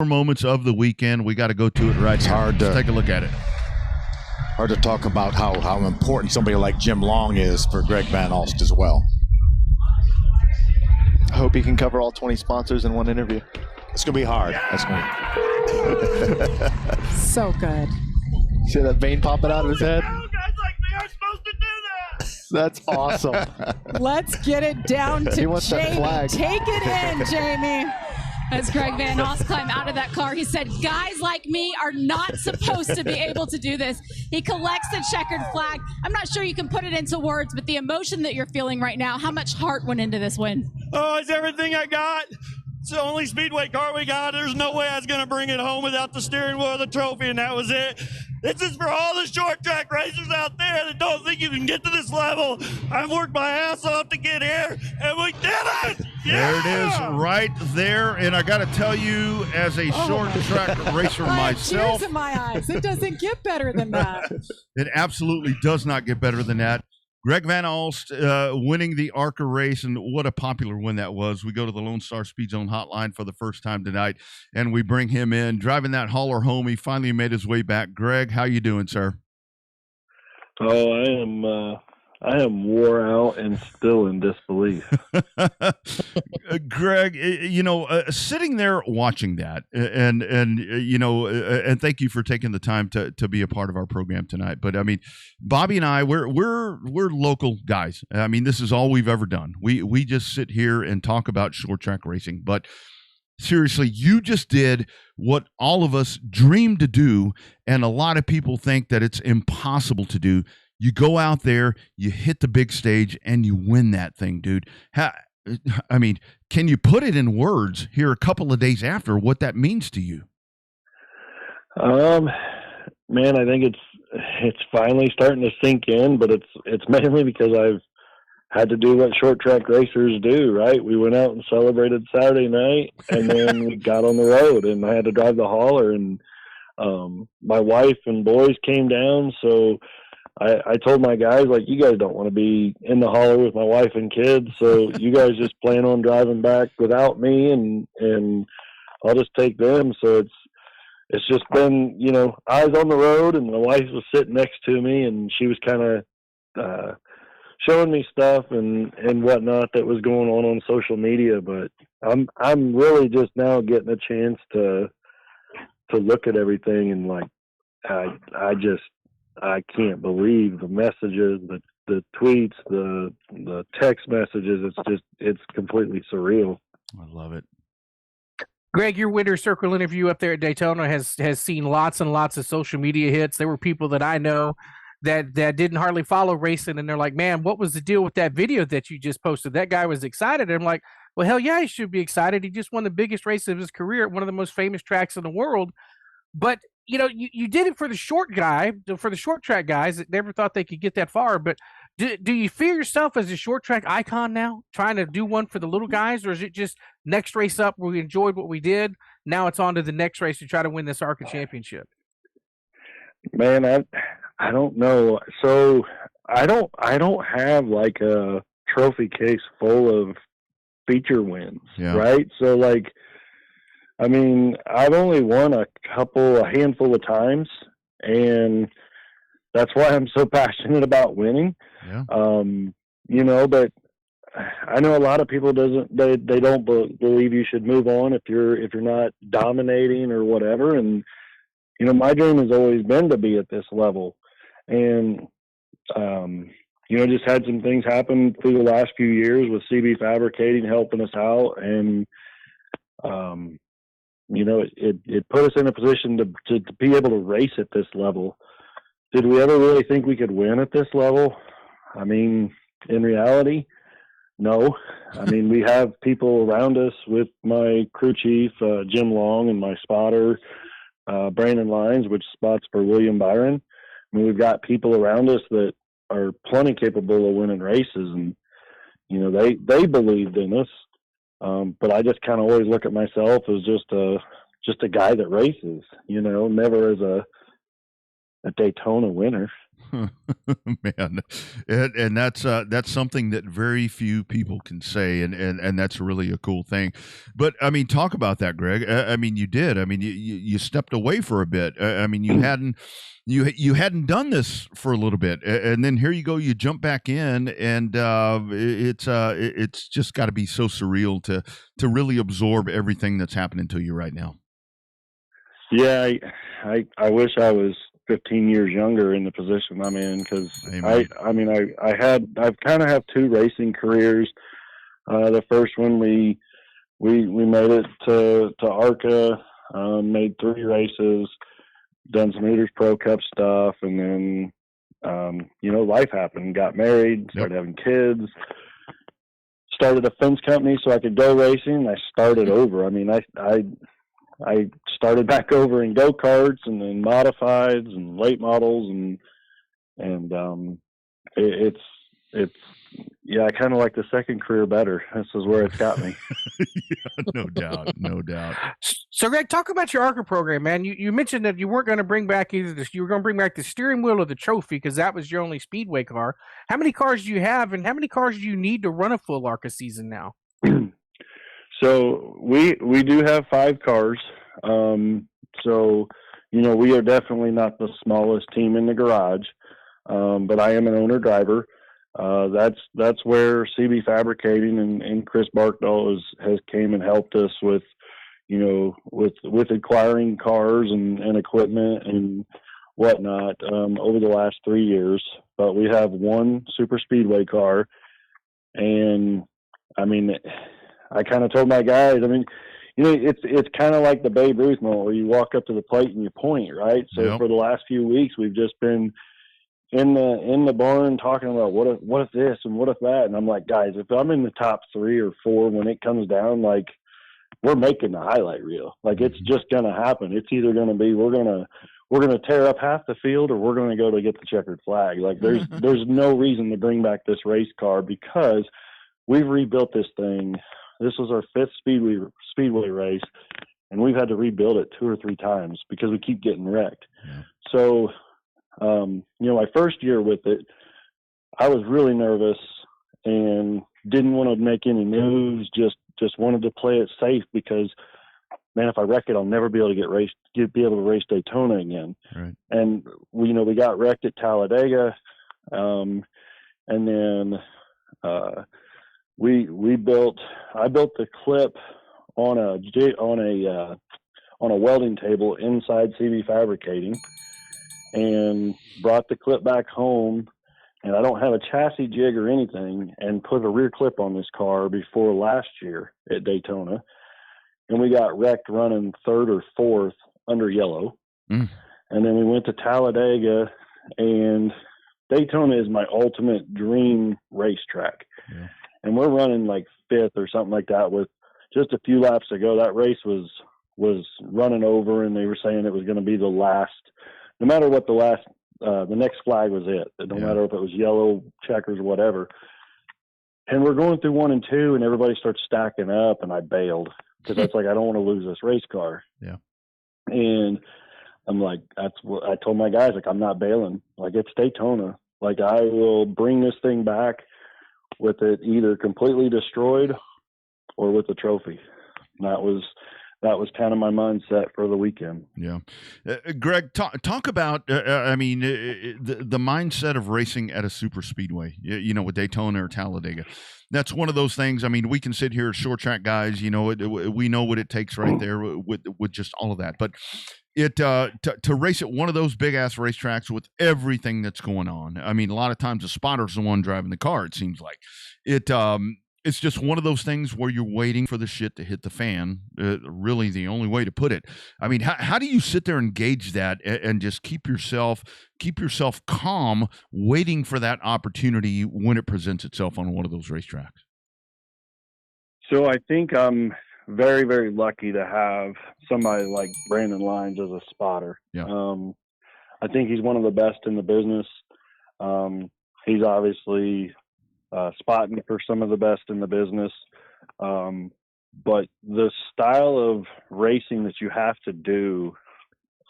Moments of the weekend. We got to go to it right now. Hard Let's take a look at it. Hard to talk about how important somebody like Jim Long is for Greg Van Alst as well. I hope he can cover all 20 sponsors in one interview. It's going to be hard. That's going So good. See that vein popping out of his head? Guys like me are supposed to do that. That's awesome. Let's get it down to He wants that Jamie. flag. Take it in, Jamie. As Greg Van Alst climbed out of that car, he said, guys like me are not supposed to be able to do this. He collects the checkered flag. I'm not sure you can put it into words, but the emotion that you're feeling right now, how much heart went into this win? Oh, it's everything I got. It's the only speedway car we got. There's no way I was going to bring it home without the steering wheel or the trophy, and that was it. This is for all the short track racers out there that don't think you can get to this level. I've worked my ass off to get here, and we did it! Yeah! There it is right there. And I got to tell you, as a short track racer I have myself, tears in my eyes. It doesn't get better than that. it absolutely does not get better than that. Greg Van Alst winning the ARCA race, and what a popular win that was. We go to the Lone Star Speed Zone hotline for the first time tonight, and we bring him in, driving that hauler home. He finally made his way back. Greg, how you doing, sir? Oh, I am wore out and still in disbelief. Greg, sitting there watching that, and thank you for taking the time to be a part of our program tonight. But I mean, Bobby and I, we're local guys. I mean, this is all we've ever done. We just sit here and talk about short track racing. But seriously, you just did what all of us dream to do, and a lot of people think that it's impossible to do. You go out there, you hit the big stage, and you win that thing, dude. I mean, can you put it in words here a couple of days after what that means to you? Man, I think it's finally starting to sink in, but it's mainly because I've had to do what short track racers do, right? We went out and celebrated Saturday night, and then we got on the road, and I had to drive the hauler, and my wife and boys came down, so I told my guys, like, you guys don't want to be in the hauler with my wife and kids, so you guys just plan on driving back without me, and I'll just take them. So it's just been, eyes on the road, and my wife was sitting next to me, and she was kind of showing me stuff and whatnot that was going on social media. But I'm really just now getting a chance to look at everything, and like I can't believe the messages, the tweets, the text messages. It's completely surreal. I love it. Greg, your winner's circle interview up there at Daytona has seen lots and lots of social media hits. There were people that I know that didn't hardly follow racing, and they're like, man, what was the deal with that video that you just posted? That guy was excited. And I'm like, well, hell yeah, he should be excited. He just won the biggest race of his career at one of the most famous tracks in the world. But you did it for the short track guys that never thought they could get that far. But do you feel yourself as a short track icon now, trying to do one for the little guys, or is it just next race up? We enjoyed what we did. Now it's on to the next race to try to win this ARCA championship. Man, I don't know. So I don't have like a trophy case full of feature wins, right? So like, I mean, I've only won a handful of times, and that's why I'm so passionate about winning. Yeah. But I know a lot of people they don't believe you should move on if you're not dominating or whatever. And my dream has always been to be at this level, and just had some things happen through the last few years with CB Fabricating helping us out, and it put us in a position to be able to race at this level. Did we ever really think we could win at this level? I mean, in reality, no. I mean, we have people around us with my crew chief, Jim Long, and my spotter, Brandon Lyons, which spots for William Byron. I mean, we've got people around us that are plenty capable of winning races, and, they believed in us. But I just kind of always look at myself as just a guy that races, never as a Daytona winner. Man, and that's something that very few people can say, and that's really a cool thing. But I mean, talk about that, Greg. I mean, you did. I mean, you stepped away for a bit. I mean, you hadn't done this for a little bit, and then here you go. You jump back in, and it's just got to be so surreal to really absorb everything that's happening to you right now. Yeah, I wish I was 15 years younger in the position I'm in, because I've kind of have two racing careers. The first one we made it to ARCA, made 3 races, done some Hooters Pro Cup stuff, and then life happened. Got married, started having kids, started a fence company so I could go racing. I started over. I mean, I started back over in go-karts and then modifieds and late models, and it's I kind of like the second career better. This is where it's got me. Yeah, no doubt. So, Greg, talk about your ARCA program, man. You mentioned that you weren't going to bring back you were going to bring back the steering wheel of the trophy because that was your only speedway car. How many cars do you have, and how many cars do you need to run a full ARCA season now? So we do have 5 cars. So, we are definitely not the smallest team in the garage. But I am an owner driver. That's where CB Fabricating and Chris Barkdahl has came and helped us with acquiring cars and equipment and whatnot, over the last 3 years. But we have 1 super speedway car. And I mean, I kind of told my guys, I mean, it's kind of like the Babe Ruth moment where you walk up to the plate and you point, right? So for the last few weeks, we've just been in the barn talking about what if this and what if that. And I'm like, guys, if I'm in the top 3 or 4 when it comes down, like, we're making the highlight reel. Like, it's just going to happen. It's either going to be we're going to tear up half the field, or we're going to go to get the checkered flag. Like, there's no reason to bring back this race car, because we've rebuilt this thing. This was our 5th speedway race, and we've had to rebuild it 2 or 3 times because we keep getting wrecked. Yeah. So, my first year with it, I was really nervous and didn't want to make any moves. Just wanted to play it safe because, man, if I wreck it, I'll never be able to be able to race Daytona again. Right. And we got wrecked at Talladega, and then I built the clip on a welding table inside CB Fabricating, and brought the clip back home. And I don't have a chassis jig or anything, and put a rear clip on this car before last year at Daytona. And we got wrecked running 3rd or 4th under yellow. And then we went to Talladega, and Daytona is my ultimate dream racetrack. Yeah. And we're running like 5th or something like that with just a few laps to go. That race was running over, and they were saying it was going to be the last, no matter what the next flag was it. No matter if it was yellow, checkers, whatever. And we're going through 1 and 2, and everybody starts stacking up, and I bailed because that's like, I don't want to lose this race car. Yeah. And I'm like, that's what I told my guys, like, I'm not bailing. Like, it's Daytona. Like, I will bring this thing back with it either completely destroyed or with a trophy. And that was kind of my mindset for the weekend. Yeah. Greg, talk about, the mindset of racing at a super speedway, with Daytona or Talladega. That's one of those things. I mean, we can sit here as short track guys, we know what it takes right there with just all of that. But to race at one of those big ass racetracks with everything that's going on. I mean, a lot of times the spotter's the one driving the car, it seems like. It's just one of those things where you're waiting for the shit to hit the fan. Really, the only way to put it. I mean, how do you sit there and gauge that and just keep yourself calm, waiting for that opportunity when it presents itself on one of those racetracks? So I think I'm very, very lucky to have somebody like Brandon Lyons as a spotter. Yeah. I think he's one of the best in the business. He's obviously spotting for some of the best in the business. But the style of racing that you have to do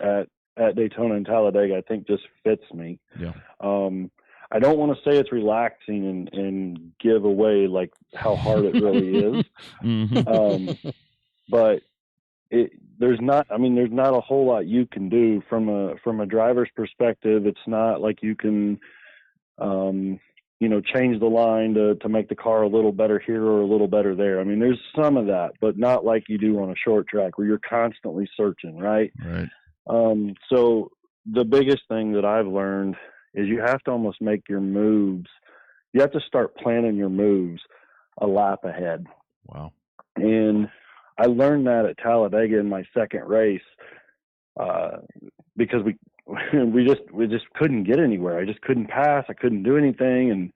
at at Daytona and Talladega, I think just fits me. Yeah. I don't want to say it's relaxing and give away like how hard it really is. But there's not a whole lot you can do from a driver's perspective. It's not like you can, change the line to make the car a little better here or a little better there. I mean, there's some of that, but not like you do on a short track where you're constantly searching, right? Right. So the biggest thing that I've learned is you have to almost make your moves. You have to start planning your moves a lap ahead. Wow. And I learned that at Talladega in my second race, because we just couldn't get anywhere. I just couldn't pass. I couldn't do anything.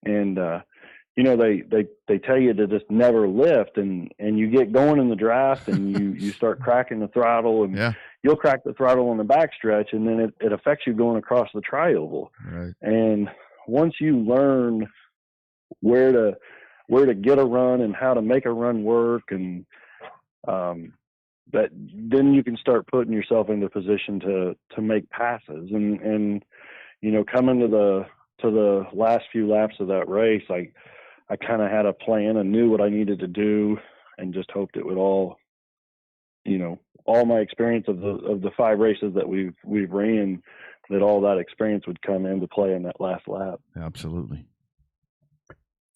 And they tell you to just never lift, and you get going in the draft and you start cracking the throttle, and you'll crack the throttle on the backstretch, and then it affects you going across the trioval. Right. And once you learn where to get a run and how to make a run work, and that then you can start putting yourself into position to make passes. And coming to the last few laps of that race, I kind of had a plan and knew what I needed to do, and just hoped it would all my experience of the 5 races that we've ran, that all that experience would come into play in that last lap. Absolutely.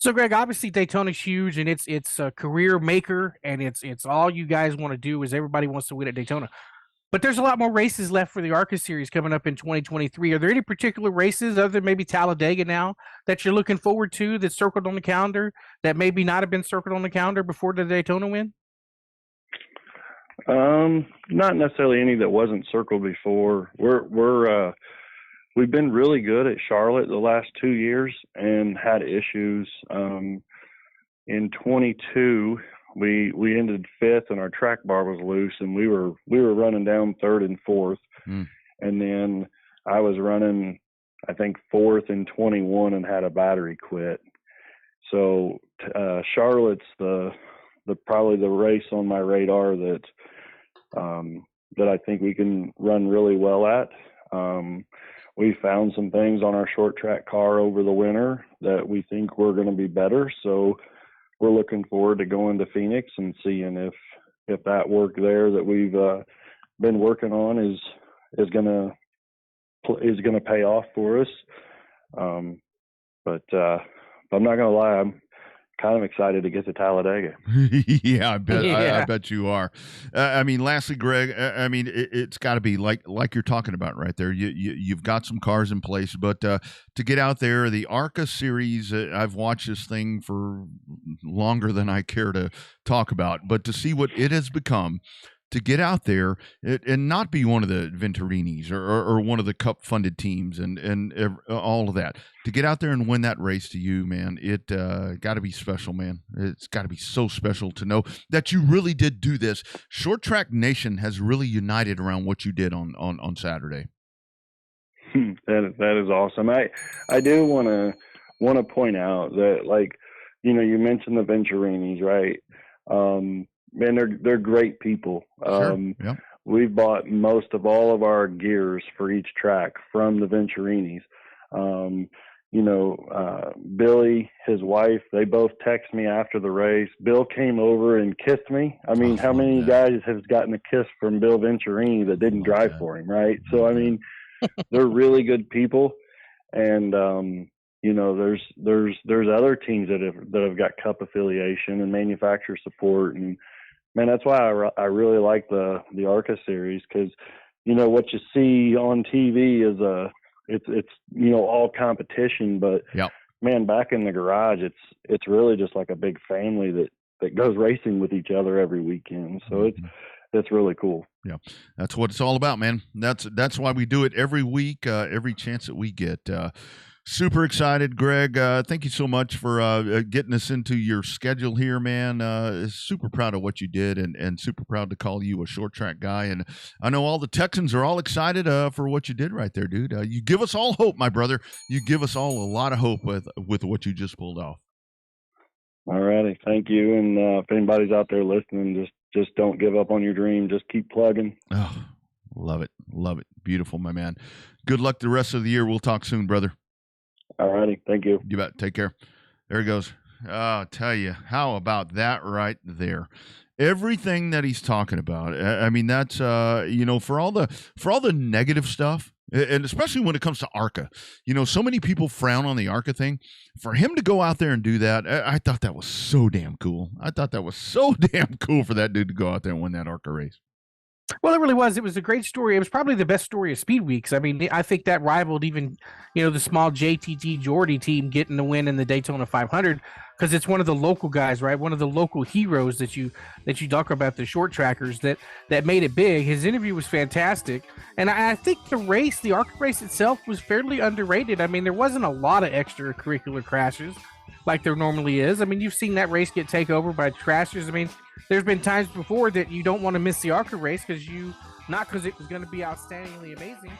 So, Greg, obviously Daytona's huge, and it's a career maker, and it's all you guys want to do is everybody wants to win at Daytona. But there's a lot more races left for the ARCA series coming up in 2023. Are there any particular races, other than maybe Talladega now, that you're looking forward to that's circled on the calendar that maybe not have been circled on the calendar before the Daytona win? Not necessarily any that wasn't circled before. We've been really good at Charlotte the last 2 years and had issues. In 22, we ended 5th and our track bar was loose, and we were running down 3rd and 4th. And then I was running, I think, 4th in 21 and had a battery quit. So Charlotte's probably the race on my radar that I think we can run really well at. We found some things on our short track car over the winter that we think we're going to be better. So we're looking forward to going to Phoenix and seeing if that work there that we've been working on is going to pay off for us. But I'm not going to lie, I'm kind of excited to get to Talladega. Yeah, I bet. I bet you are. I mean, lastly, Greg, it's got to be like you're talking about right there. You've got some cars in place, but to get out there, the ARCA series, I've watched this thing for longer than I care to talk about, but to see what it has become, to get out there and not be one of the Venturinis or one of the Cup funded teams and all of that, to get out there and win that race to you, man, it got to be special, man. It's got to be so special to know that you really did do this. Short Track Nation has really united around what you did on Saturday. That is awesome. I do want to point out that, like, you mentioned the Venturinis, right? Man, they're great people. Sure. Yep. We've bought most of all of our gears for each track from the Venturinis. Billy, his wife, they both text me after the race. Bill came over and kissed me. I mean, how many guys have gotten a kiss from Bill Venturini that didn't drive for him, right? So, I mean, they're really good people. And, there's other teams that have got Cup affiliation and manufacturer support, and man, that's why I really like the ARCA series, because what you see on TV is it's all competition, but man, back in the garage, it's really just like a big family that goes racing with each other every weekend. So it's really cool. Yeah, that's what it's all about, man. That's why we do it every week, every chance that we get. Super excited, Greg. Thank you so much for getting us into your schedule here, man. Super proud of what you did, and super proud to call you a short track guy. And I know all the Texans are all excited for what you did right there, dude. You give us all hope, my brother. You give us all a lot of hope with what you just pulled off. All righty. Thank you. And if anybody's out there listening, just don't give up on your dream. Just keep plugging. Oh, love it. Love it. Beautiful, my man. Good luck the rest of the year. We'll talk soon, brother. All righty. Thank you. You bet. Take care. There he goes. I'll tell you, how about that right there? Everything that he's talking about. I mean, that's for all the negative stuff, and especially when it comes to ARCA. So many people frown on the ARCA thing. For him to go out there and do that, I thought that was so damn cool. I thought that was so damn cool for that dude to go out there and win that ARCA race. Well, it really was. It was a great story. It was probably the best story of Speed Weeks. I mean, I think that rivaled even, the small JTT Geordie team getting the win in the Daytona 500 because it's one of the local guys, right? One of the local heroes that you talk about, the short trackers that made it big. His interview was fantastic, and I think the ARCA race itself was fairly underrated. I mean, there wasn't a lot of extracurricular crashes like there normally is. I mean, you've seen that race get taken over by crashes. I mean, there's been times before that you don't want to miss the ARCA race not because it was going to be outstandingly amazing,